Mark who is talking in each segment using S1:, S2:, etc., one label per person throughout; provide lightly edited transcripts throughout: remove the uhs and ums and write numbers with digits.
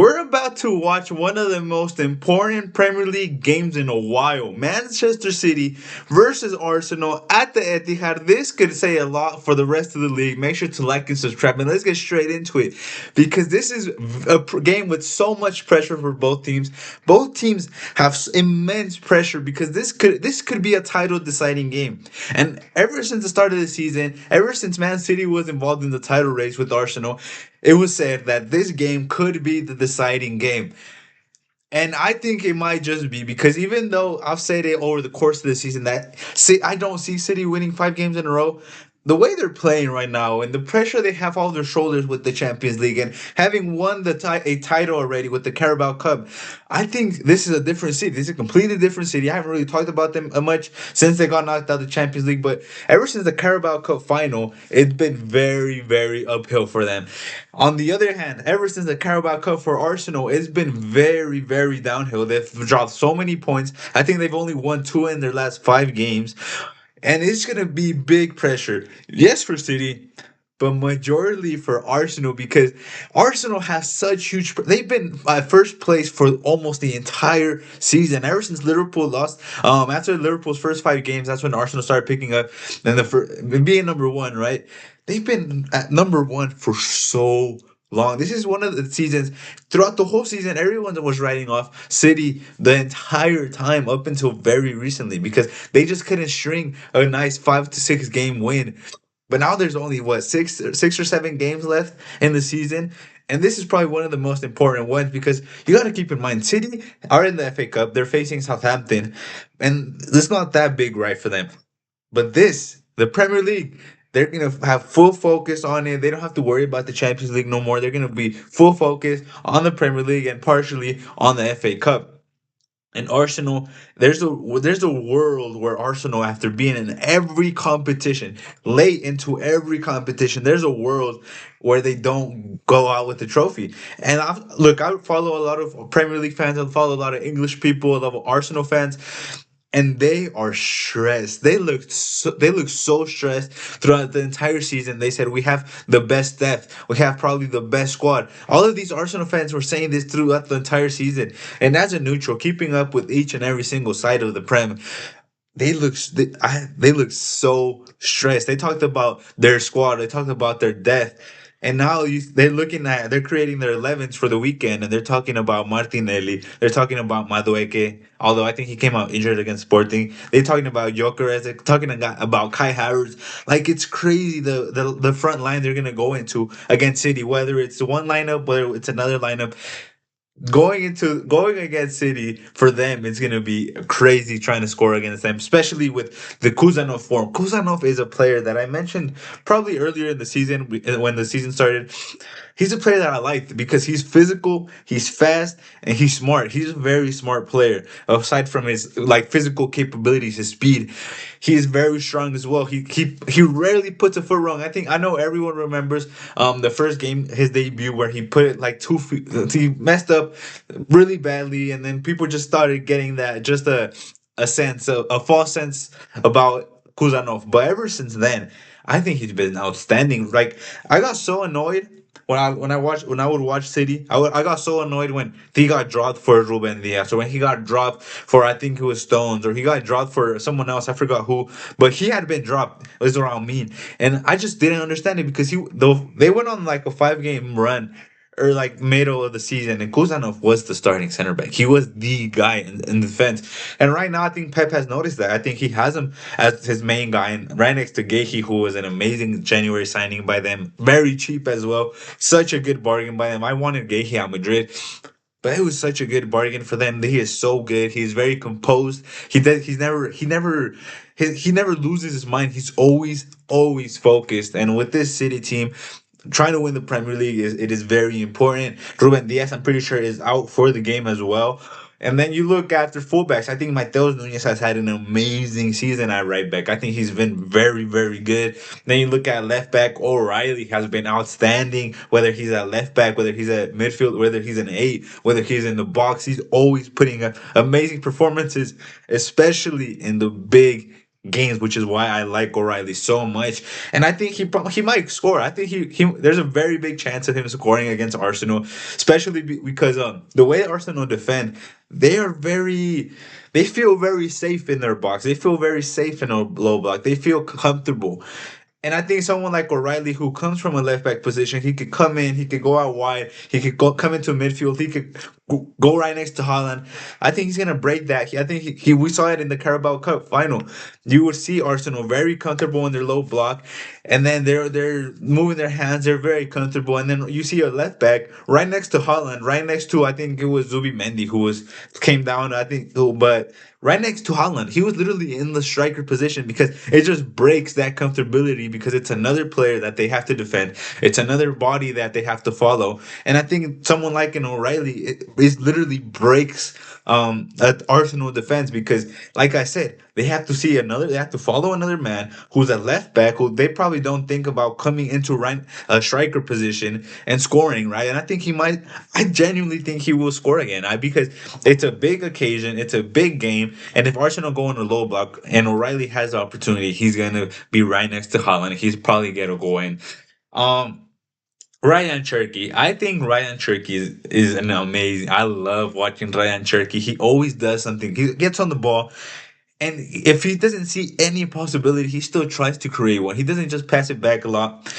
S1: We're about to watch one of the most important Premier League games in a while. Manchester City versus Arsenal at the Etihad. This could say a lot for the rest of the league. Make sure to like and subscribe, and let's get straight into it because this is a game with so much pressure for both teams. Both teams have immense pressure because this could be a title deciding game. And ever since the start of the season, ever since Man City was involved in the title race with Arsenal, it was said that this game could be the deciding game. And I think it might just be because even though I've said it over the course of the season that I don't see City winning 5 games in a row, the way they're playing right now and the pressure they have off their shoulders with the Champions League and having won a title already with the Carabao Cup, I think this is a different city. This is a completely different city. I haven't really talked about them much since they got knocked out of the Champions League, but ever since the Carabao Cup final, it's been very, very uphill for them. On the other hand, ever since the Carabao Cup for Arsenal, it's been very, very downhill. They've dropped so many points. I think they've only won two in their last 5 games. And it's going to be big pressure. Yes, for City, but majority for Arsenal because Arsenal has such huge. They've been at first place for almost the entire season. Ever since Liverpool lost, after Liverpool's first 5 games, that's when Arsenal started picking up. And being number one, right? They've been at number one for so long. This is one of the seasons throughout the whole season. Everyone was writing off City the entire time up until very recently because they just couldn't string a nice 5 to 6 game win. But now there's only what six or 7 games left in the season. And this is probably one of the most important ones because you got to keep in mind City are in the FA Cup. They're facing Southampton, and it's not that big right for them. But the Premier League, they're gonna have full focus on it. They don't have to worry about the Champions League no more. They're gonna be full focus on the Premier League and partially on the FA Cup. And Arsenal, there's a world where Arsenal, after being in every competition, late into every competition, there's a world where they don't go out with the trophy. And I follow a lot of Premier League fans. I follow a lot of English people, a lot of Arsenal fans, and they are stressed. They look so stressed throughout the entire season. They said we have the best depth. We have probably the best squad. All of these Arsenal fans were saying this throughout the entire season. And as a neutral, keeping up with each and every single side of the Prem, they look so stressed. They talked about their squad. They talked about their depth. And now they're creating their 11s for the weekend, and they're talking about Martinelli. They're talking about Madueke, although I think he came out injured against Sporting. They're talking about Jokeres. They're talking about Kai Havertz. Like, it's crazy the front line they're gonna go into against City, whether it's one lineup, whether it's another lineup. Going against City for them, it's gonna be crazy trying to score against them, especially with the Kuzanov form. Kuzanov is a player that I mentioned probably earlier in the season when the season started. He's a player that I liked because he's physical, he's fast, and he's smart. He's a very smart player. Aside from his physical capabilities, his speed, he is very strong as well. He rarely puts a foot wrong. I know everyone remembers the first game, his debut, where he put it like 2 feet. He messed up really badly, and then people just started getting that just a sense, a false sense about Kuzanov. But ever since then, I think he's been outstanding. Like, I got so annoyed when I would watch City. I got so annoyed when he got dropped for Ruben Diaz, or when he got dropped for, I think it was Stones, or he got dropped for someone else. I forgot who, but he had been dropped. It was around me, and I just didn't understand it because they went on like a 5 game run, or like middle of the season, and Kuzanov was the starting center back. He was the guy in defense. And right now, I think Pep has noticed that. I think he has him as his main guy, and right next to Gehi, who was an amazing January signing by them, very cheap as well. Such a good bargain by them. I wanted Gehi at Madrid. But it was such a good bargain for them. He is so good. He's very composed. He never loses his mind. He's always focused. And with this City team, trying to win the Premier League is very important. Ruben Diaz, I'm pretty sure, is out for the game as well. And then you look after fullbacks. I think Mateus Nunes has had an amazing season at right back. I think he's been very, very good. Then you look at left back. O'Reilly has been outstanding. Whether he's at left back, whether he's at midfield, whether he's an 8, whether he's in the box, he's always putting up amazing performances, especially in the big games, which is why I like O'Reilly so much. And I think he might score. I think he there's a very big chance of him scoring against Arsenal, especially because the way Arsenal defend, they are very they feel very safe in their box. They feel very safe in a low block. They feel comfortable. And I think someone like O'Reilly, who comes from a left back position, he could come in, he could go out wide, he could come into midfield, he could go right next to Holland. I think he's gonna break that. I think we saw it in the Carabao Cup final. You would see Arsenal very comfortable in their low block, and then they're moving their hands, they're very comfortable, and then you see a left back right next to Holland, right next to I think it was Zubi Mendy who was came down. I think, but right next to Holland. He was literally in the striker position because it just breaks that comfortability because it's another player that they have to defend. It's another body that they have to follow. And I think someone like an O'Reilly is literally breaks at Arsenal defense because, like I said, they have to follow another man who's a left back who they probably don't think about coming into right a striker position and scoring, right? And I think I genuinely think he will score again. Because it's a big occasion, it's a big game, and if Arsenal go in a low block and O'Reilly has the opportunity, he's gonna be right next to Holland. He's probably get a goal in. Um, Ryan Cherky. I think Ryan Cherky is an amazing. I love watching Ryan Cherky. He always does something. He gets on the ball, and if he doesn't see any possibility, he still tries to create one. He doesn't just pass it back a lot.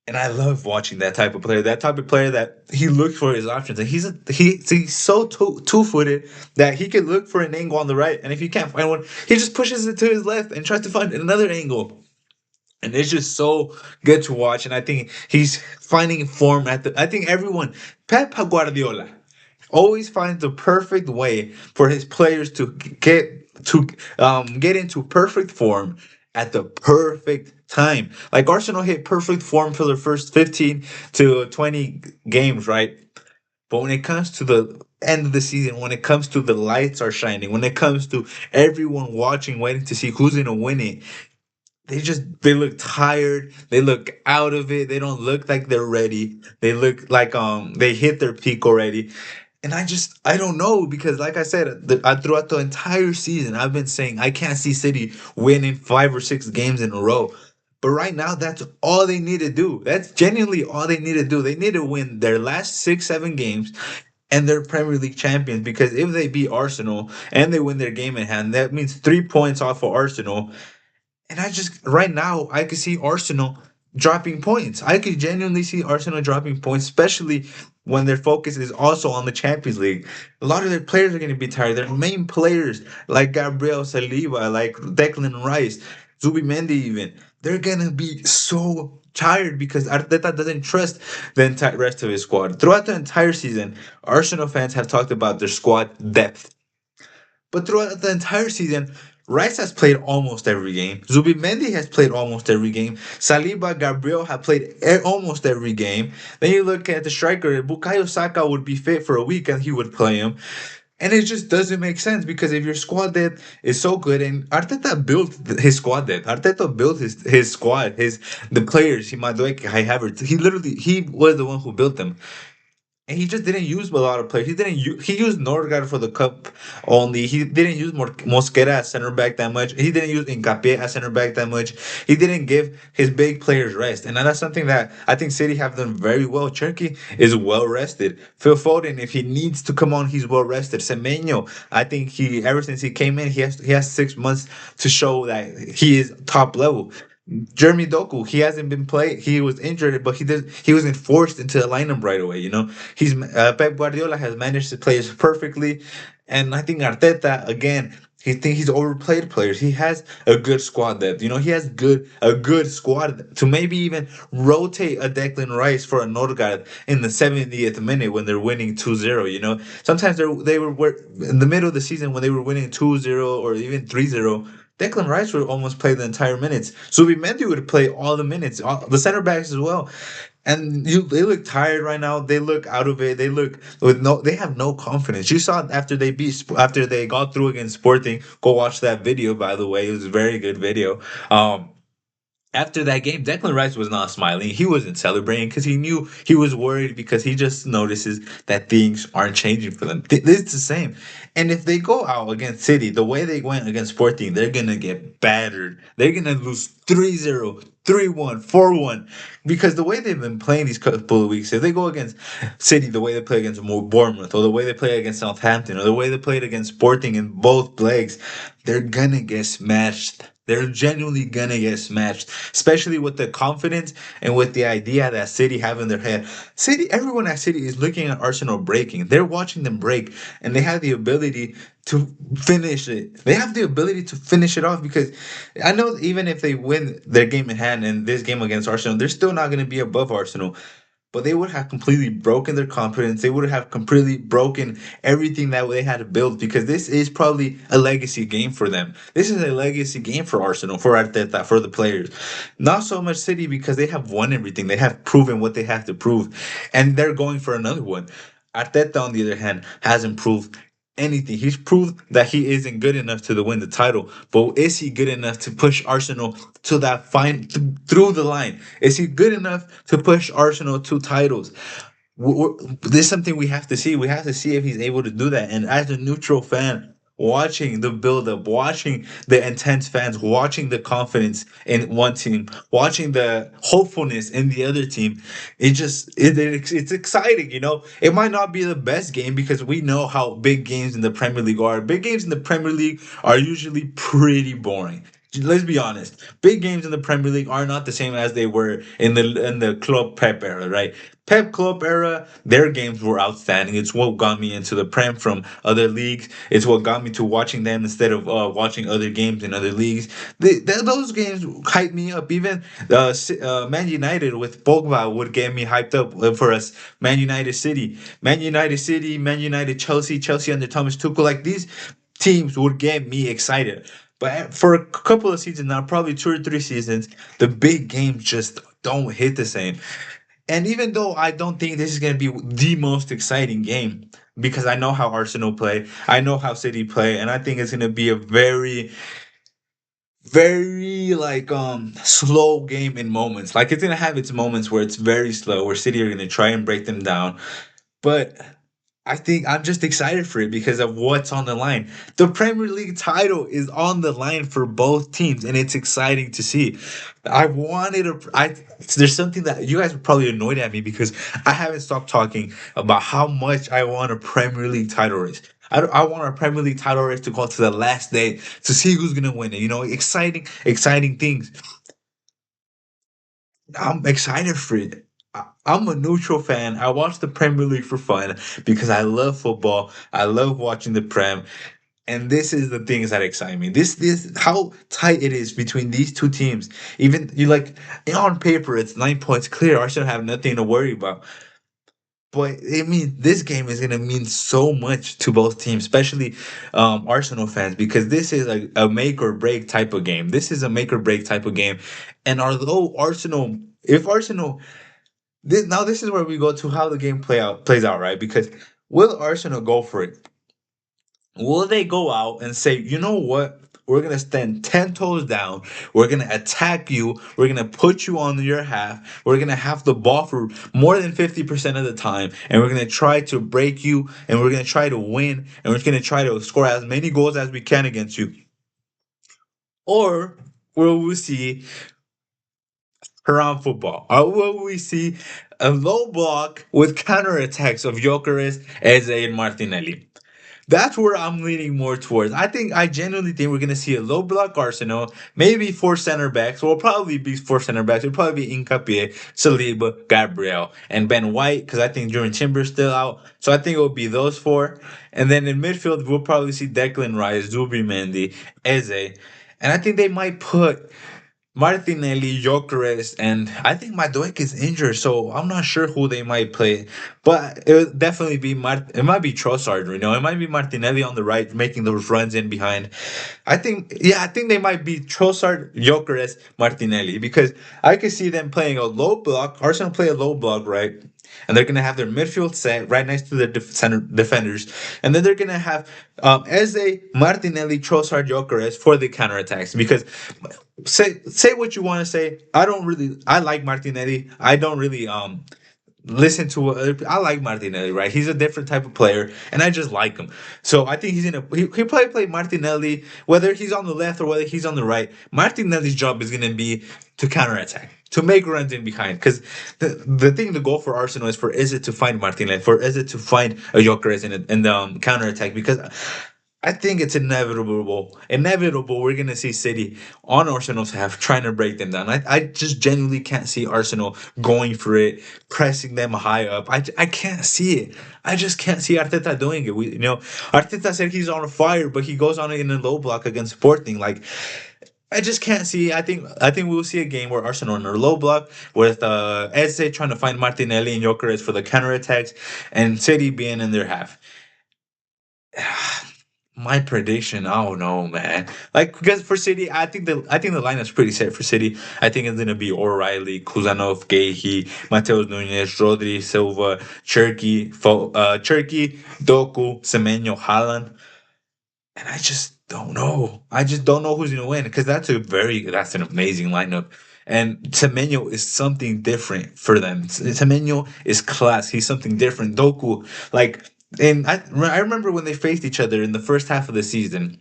S1: And I love watching that type of player. That type of player that he looks for his options, and he's so two footed that he can look for an angle on the right, and if he can't find one, he just pushes it to his left and tries to find another angle. And it's just so good to watch. And I think he's finding form at the. I think everyone, Pep Guardiola, always finds the perfect way for his players to get into perfect form at the perfect time. Like Arsenal hit perfect form for the first 15 to 20 games, right? But when it comes to the end of the season, when it comes to the lights are shining, when it comes to everyone watching, waiting to see who's gonna win it, they look tired, they look out of it, they don't look like they're ready. They look like they hit their peak already. And I don't know because like I said, throughout the entire season I've been saying I can't see City winning 5 or 6 games in a row. But right now that's all they need to do. That's genuinely all they need to do. They need to win their last 6, 7 games and they're Premier League champions because if they beat Arsenal and they win their game in hand, that means 3 points off of Arsenal. And right now, I could see Arsenal dropping points. I could genuinely see Arsenal dropping points, especially when their focus is also on the Champions League. A lot of their players are going to be tired. Their main players, like Gabriel Saliba, like Declan Rice, Zubimendi even, they're going to be so tired because Arteta doesn't trust the entire rest of his squad. Throughout the entire season, Arsenal fans have talked about their squad depth. But throughout the entire season, Rice has played almost every game. Zubimendi has played almost every game. Saliba, Gabriel have played almost every game. Then you look at the striker, Bukayo Saka would be fit for a week and he would play him. And it just doesn't make sense because if your squad depth is so good, and Arteta built his squad depth, Arteta built his squad, the players, he Madueke, Havertz. He was the one who built them. And he just didn't use a lot of players. He used Norgard for the cup only. He didn't use Mosquera as center back that much. He didn't use Hincapié as center back that much. He didn't give his big players rest. And that's something that I think City have done very well. Cherky is well rested. Phil Foden, if he needs to come on, he's well rested. Semenyo, I think ever since he came in, he has 6 months to show that he is top level. Jeremy Doku, he hasn't been played. He was injured, but he wasn't forced into the lineup right away. He's Pep Guardiola has managed to play perfectly, and I think Arteta again. He's overplayed players. He has a good squad depth. He has a good squad to maybe even rotate a Declan Rice for a Norgard in the 70th minute when they're winning 2-0. Sometimes they were in the middle of the season when they were winning 2-0 or even 3-0. Declan Rice would almost play the entire minutes. Subimendi would play all the minutes, the center backs as well. And they look tired right now. They look out of it. They look they have no confidence. You saw after they got through against Sporting. Go watch that video, by the way. It was a very good video. After that game, Declan Rice was not smiling. He wasn't celebrating because he knew he was worried because he just notices that things aren't changing for them. It's the same. And if they go out against City, the way they went against Sporting, they're going to get battered. They're going to lose 3-0, 3-1, 4-1. Because the way they've been playing these couple of weeks, if they go against City, the way they play against Bournemouth, or the way they play against Southampton, or the way they played against Sporting in both legs, they're going to get smashed. They're genuinely gonna get smashed, especially with the confidence and with the idea that City have in their head. City, everyone at City is looking at Arsenal breaking. They're watching them break, and they have the ability to finish it. They have the ability to finish it off because I know even if they win their game in hand and this game against Arsenal, they're still not gonna be above Arsenal, but they would have completely broken their confidence. They would have completely broken everything that they had to build because this is probably a legacy game for them. This is a legacy game for Arsenal, for Arteta, for the players. Not so much City because they have won everything. They have proven what they have to prove, and they're going for another one. Arteta, on the other hand, hasn't proved anything. He's proved that he isn't good enough to win the title, but is he good enough to push Arsenal to that fine through the line? Is he good enough to push Arsenal to titles? This is something we have to see. We have to see if he's able to do that. And as a neutral fan, watching the build up, watching the intense fans, watching the confidence in one team, watching the hopefulness in the other team, it's exciting. It might not be the best game because we know how big games in the Premier League are. Big games in the Premier League are usually pretty boring. Let's be honest. Big games in the Premier League are not the same as they were in the Club Pep era, right? Pep Club era, their games were outstanding. It's what got me into the Prem from other leagues. It's what got me to watching them instead of watching other games in other leagues. Those games hyped me up. Even Man United with Pogba would get me hyped up for us. Man United, Chelsea, Chelsea under Thomas Tuchel. Like these teams would get me excited. But for a couple of seasons now, probably 2 or 3 seasons, the big games just don't hit the same. And even though I don't think this is going to be the most exciting game, because I know how Arsenal play, I know how City play, and I think it's going to be a very, very like slow game in moments. Like it's going to have its moments where it's very slow, where City are going to try and break them down. But I think I'm just excited for it because of what's on the line. The Premier League title is on the line for both teams, and it's exciting to see. I wanted to. There's something that you guys are probably annoyed at me because I haven't stopped talking about how much I want a Premier League title race. I want our Premier League title race to go to the last day to see who's gonna win it. Exciting, exciting things. I'm excited for it. I'm a neutral fan. I watch the Premier League for fun because I love football. I love watching the Prem, and this is the things that excite me. This how tight it is between these two teams. Even you like on paper, it's 9 points clear. Arsenal have nothing to worry about. But it means this game is gonna mean so much to both teams, especially Arsenal fans, because this is a make or break type of game. This is a make or break type of game, and although if Arsenal this is where we go to how the game plays out, right? Because will Arsenal go for it? Will they go out and say, you know what? We're gonna stand 10 toes down. We're gonna attack you. We're gonna put you on your half. We're gonna have the ball for more than 50% of the time, and we're gonna try to break you, and we're gonna try to win, and we're gonna try to score as many goals as we can against you. Or will we see around football? Or will we see a low block with counterattacks of Jokeres, Eze, and Martinelli? That's where I'm leaning more towards. I genuinely think we're gonna see a low block Arsenal, maybe four center backs. Well, probably be four center backs. It'll probably be Nkapie, Saliba, Gabriel, and Ben White, because I think Jordan Timber's still out. So I think it will be those four. And then in midfield, we'll probably see Declan Rice, Zubimendi, Eze. And I think they might put Martinelli, Jokeres, and I think Madueke is injured, so I'm not sure who they might play. But it would definitely be it might be Trossard, It might be Martinelli on the right, making those runs in behind. I think they might be Trossard, Jokeres, Martinelli, because I could see them playing a low block. Arsenal play a low block, right? and they're gonna have their midfield set right next to their center defenders, and then they're gonna have Eze, Martinelli, Trossard, Gyökeres for the counterattacks. Because say what you want to say, I like Martinelli. I don't really listen to I like Martinelli, right? He's a different type of player, and I just like him. So I think he probably play Martinelli, whether he's on the left or whether he's on the right. Martinelli's job is gonna be to counterattack, to make runs in behind. Because the goal for Arsenal is for Eze to find Martinelli, for Eze to find a Gyökeres in the counterattack. Because I think it's inevitable. We're gonna see City on Arsenal's half trying to break them down. I just genuinely can't see Arsenal going for it, pressing them high up. I can't see it. I just can't see Arteta doing it. Arteta said he's on fire, but he goes on it in a low block against Sporting. Like, I just can't see. I think we'll see a game where Arsenal in a low block with Eze trying to find Martinelli and Gyökeres for the counterattacks, and City being in their half. My prediction, I don't know, man. Like, because for City, I think the lineup's pretty set for City. I think it's gonna be O'Reilly, Kuzanov, Gahey, Mateus Nunes, Rodri, Silva, Cherky, Doku, Semenyo, Haaland, and I just don't know. I just don't know who's gonna win because that's an amazing lineup. And Semenyo is something different for them. Semenyo is class. He's something different. Doku, like, and I remember when they faced each other in the first half of the season.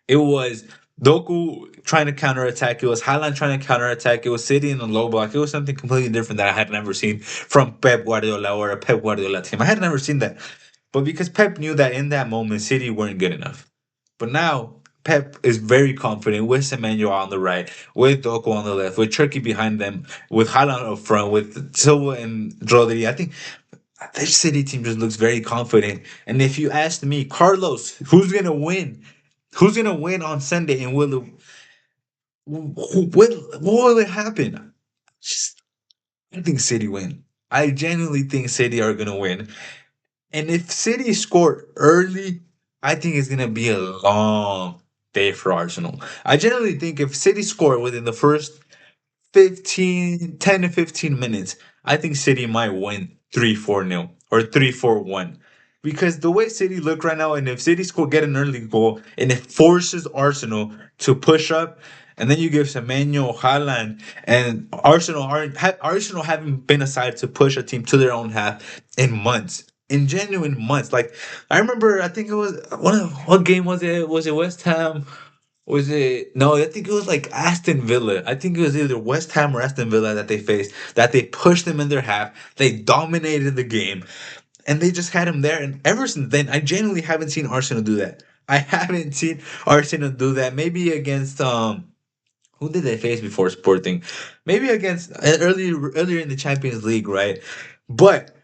S1: It was Doku trying to counterattack. It was Highland trying to counterattack. It was City in the low block. It was something completely different that I had never seen from Pep Guardiola or a Pep Guardiola team. I had never seen that. But because Pep knew that in that moment, City weren't good enough. But now, Pep is very confident with Semenyo on the right, with Doku on the left, with Turkey behind them, with Haaland up front, with Silva and Rodri. I think this City team just looks very confident. And if you ask me, Carlos, who's gonna win? Who's gonna win on Sunday? And what will it happen? Just, I think City win. I genuinely think City are gonna win. And if City score early, I think it's gonna be a long day for Arsenal. I generally think if City score within the first 10 to 15 minutes, I think City might win 3-4-0 or 3-4-1. Because the way City look right now, and if City score get an early goal and it forces Arsenal to push up, and then you give Semenyo, Haaland, and Arsenal haven't been aside to push a team to their own half in months, in genuine months. Like, I remember, I think it was what game was it? Was it West Ham? Was it no? I think it was like Aston Villa. I think it was either West Ham or Aston Villa that they faced. That they pushed them in their half. They dominated the game, and they just had him there. And ever since then, I genuinely haven't seen Arsenal do that. I haven't seen Arsenal do that. Maybe against who did they face before Sporting? Maybe against earlier in the Champions League, right? But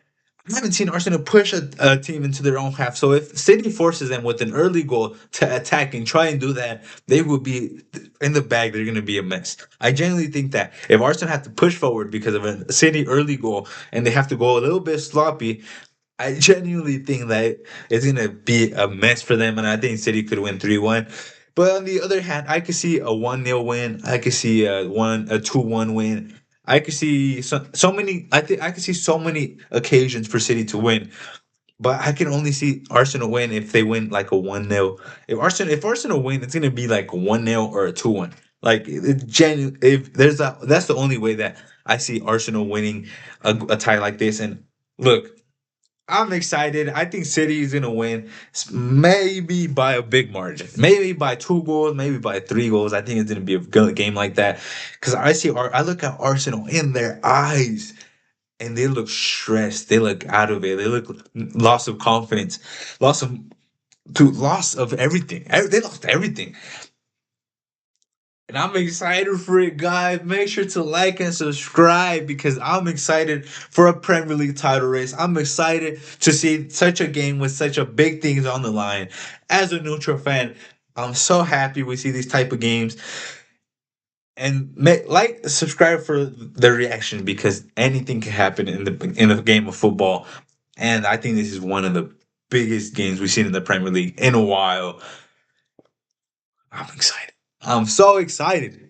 S1: I haven't seen Arsenal push a team into their own half. So if City forces them with an early goal to attack and try and do that, they will be in the bag. They're going to be a mess. I genuinely think that if Arsenal have to push forward because of a City early goal and they have to go a little bit sloppy, I genuinely think that it's going to be a mess for them. And I think City could win 3-1. But on the other hand, I could see a 1-0 win. I could see a 2-1 win. I could see so many. I think I could see so many occasions for City to win, but I can only see Arsenal win if they win like a 1-0. If Arsenal win, it's gonna be like 1-0 or a 2-1. Like, if that's the only way that I see Arsenal winning a tie like this. And look, I'm excited. I think City is gonna win, maybe by a big margin, maybe by 2 goals, maybe by 3 goals. I think it's gonna be a good game like that because I look at Arsenal in their eyes, and they look stressed. They look out of it. They look loss of confidence, loss of loss of everything. They lost everything. And I'm excited for it, guys. Make sure to like and subscribe because I'm excited for a Premier League title race. I'm excited to see such a game with such a big things on the line. As a neutral fan, I'm so happy we see these type of games. And subscribe for the reaction because anything can happen in the game of football. And I think this is one of the biggest games we've seen in the Premier League in a while. I'm excited. I'm so excited.